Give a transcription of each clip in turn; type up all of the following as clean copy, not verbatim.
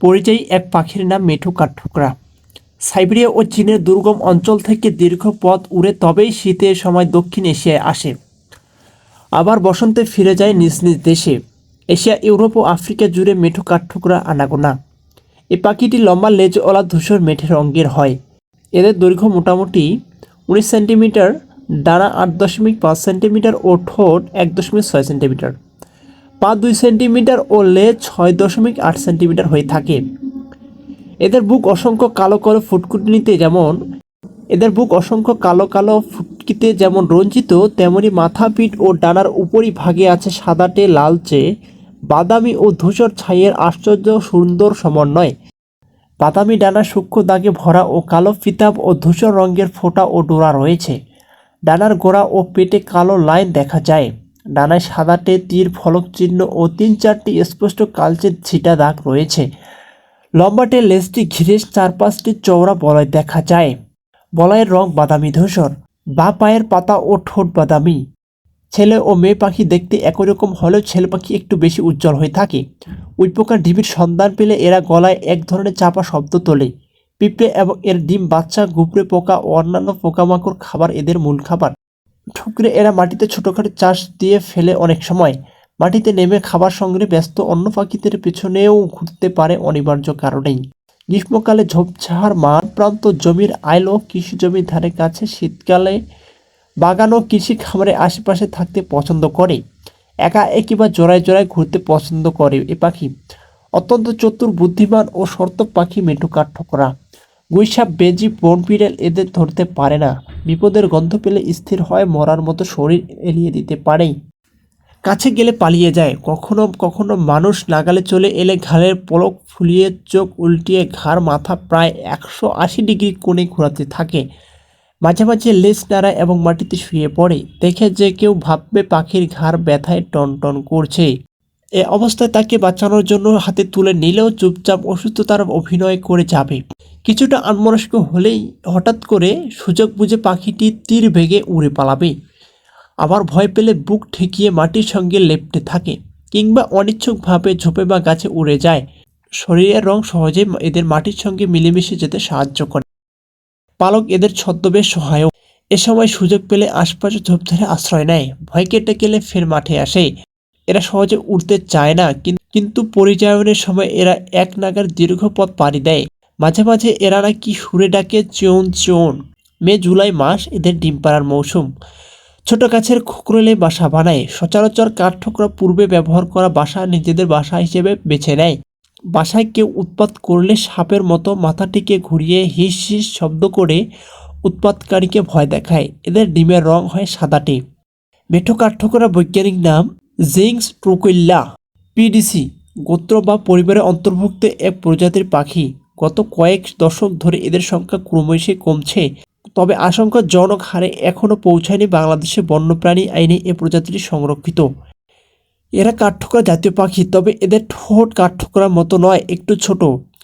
পরিযায়ী এক পাখির নাম মেঠো কাঠঠোকরা। সাইবেরিয়া ও চীনের দুর্গম অঞ্চল থেকে দীর্ঘ পথ উড়ে তবেই শীতের সময় দক্ষিণ এশিয়ায় আসে। আবার বসন্তে ফিরে যায় নিজ নিজ দেশে। এশিয়া, ইউরোপ ও আফ্রিকা জুড়ে মেঠো কাঠঠোকরা আনাগোনা। এই পাখিটি লম্বা লেজওয়ালা ধূসর মেঠে রঙের হয়। এদের দৈর্ঘ্য মোটামুটি 19 সেন্টিমিটার, ডানা 8.5 সেন্টিমিটার ও ঠোঁট 1.6 সেন্টিমিটার। পা 2 সেন্টিমিটার ও লেজ 6.8 সেন্টিমিটার হয়ে থাকে। এদের বুক অসংখ্য কালো কালো ফুটকিতে যেমন রঞ্জিত, তেমনি মাথা, পিঠ ও ডানার উপরি ভাগে আছে সাদাটে, লালচে, বাদামি ও ধূসর ছাইয়ের আশ্চর্য সুন্দর সমন্বয়। বাদামি ডানা সূক্ষ্ম দাগে ভরা ও কালো ফিতাব ও ধূসর রঙের ফোঁটা ও ডোরা রয়েছে। ডানার গোড়া ও পেটে কালো লাইন দেখা যায়। ডানায় সাদাটে তীর ফলক চিহ্ন ও 3-4টি স্পষ্ট কালচে ছিটা দাগ রয়েছে। লম্বাটে লেজটি ঘিরে 4-5টি চওড়া বলয় দেখা যায়। বলয়ের রং বাদামি ধূসর। বাঁ পায়ের পাতা ও ঠোঁট বাদামি। ছেলে ও মেয়ে পাখি দেখতে একই রকম হলেও ছেলে পাখি একটু বেশি উজ্জ্বল হয়ে থাকে। উইপোকার ঢিবির সন্ধান পেলে এরা গলায় এক ধরনের চাপা শব্দ তোলে। পিঁপড়ে এবং এর ডিম বাচ্চা, গুবরে পোকা ও অন্যান্য পোকামাকড় খাবার এদের মূল খাবার। ঠুকরে এরা মাটিতে ছোটোখাটো চাষ দিয়ে ফেলে অনেক সময়। মাটিতে নেমে খাবার সংগ্রহে ব্যস্ত অন্য পাখিদের পেছনেও ঘুরতে পারে অনিবার্য কারণেই। গ্রীষ্মকালে ঝোপঝাড়, মাঠ প্রান্ত, জমির আইল ও কৃষি জমির ধারে কাছে, শীতকালে বাগান ও কৃষি খামারের আশেপাশে থাকতে পছন্দ করে। একা একি বা জোড়ায় জোড়ায় ঘুরতে পছন্দ করে এ পাখি। অত্যন্ত চতুর, বুদ্ধিমান ও সর্ত পাখি মেঠো কাঠঠোকরা। গুইসাপ, বেজি, বনবিড়াল এদের ধরতে পারে না। বিপদের গন্ধ পেলে স্থির হয়, মরার মতো শরীর এলিয়ে দিতে পারে। কাছে গেলে পালিয়ে যায়। কখনো কখনো মানুষ নাগালে চলে এলে ঘাড়ের পলক ফুলিয়ে, চোখ উল্টিয়ে, ঘাড় মাথা প্রায় 180 ডিগ্রি কোণে ঘোরাতে থাকে। মাঝে মাঝে লেজ নাড়ায় এবং মাটিতে শুয়ে পড়ে। দেখে যে কেউ ভাববে পাখির ঘাড় ব্যথায় টনটন করছে। এ অবস্থায় তাকে বাঁচানোর জন্য হাতে তুলে নিলেও চুপচাপ অসুস্থতার অভিনয় করে যাবে। কিছুটা আনমনস্ক হলেই হঠাৎ করে সুযোগ বুঝে পাখিটি তীর বেগে উড়ে পালাবে। আবার ভয় পেলে বুক ঠেকিয়ে মাটির সঙ্গে লেপ্টে থাকে, কিংবা অনিচ্ছুকভাবে ঝোপে বা গাছে উড়ে যায়। শরীরের রং সহজে এদের মাটির সঙ্গে মিলেমিশে যেতে সাহায্য করে। পালক এদের ছদ্মবেশ সহায়ক। এ সময় সুযোগ পেলে আশপাশে ঝোপঝাড়ে আশ্রয় নেয়। ভয় কেটে গেলে ফের মাঠে আসে। এরা সহজে উড়তে চায় না, কিন্তু পরিযায়নের সময় এরা এক নাগাড়ে দীর্ঘ পথ পাড়ি দেয়। মাঝে মাঝে এরা নাকি সুরে ডাকে চিয়ন চিয়ন। মে জুলাই মাস এদের ডিম পাড়ার মৌসুম। ছোট গাছের খোকরেলে বাসা বানায়। সচরাচর কাঠঠোকরা পূর্বে ব্যবহার করা বাসা নিজেদের বাসা হিসেবে বেছে নেয়। বাসায় কেউ উৎপাত করলে সাপের মতো মাথাটিকে ঘুরিয়ে হিস হিস শব্দ করে উৎপাতকারীকে ভয় দেখায়। এদের ডিমের রং হয় সাদাটে। মেঠো কাঠঠোকরা বৈজ্ঞানিক নাম জিঙ্কস ট্রুকোইলা পিডিসি, গোত্র বা পরিবারের অন্তর্ভুক্ত এক প্রজাতির পাখি। গত কয়েক দশক ধরে এদের সংখ্যা ক্রমশই কমছে, তবে আশঙ্কাজনক হারে এখনও পৌঁছায়নি বাংলাদেশে বন্যপ্রাণী আইনে এ প্রজাতিটি সংরক্ষিত। এরা কাঠঠোকরা জাতীয় পাখি, তবে এদের ঠোঁট কাঠঠোকরার মতো নয়, একটু ছোট।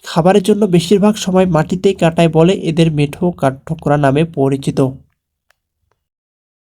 খাবারের জন্য বেশিরভাগ সময় মাটিতেই কাটায় বলে এদের মেঠো কাঠঠোকরা নামে পরিচিত।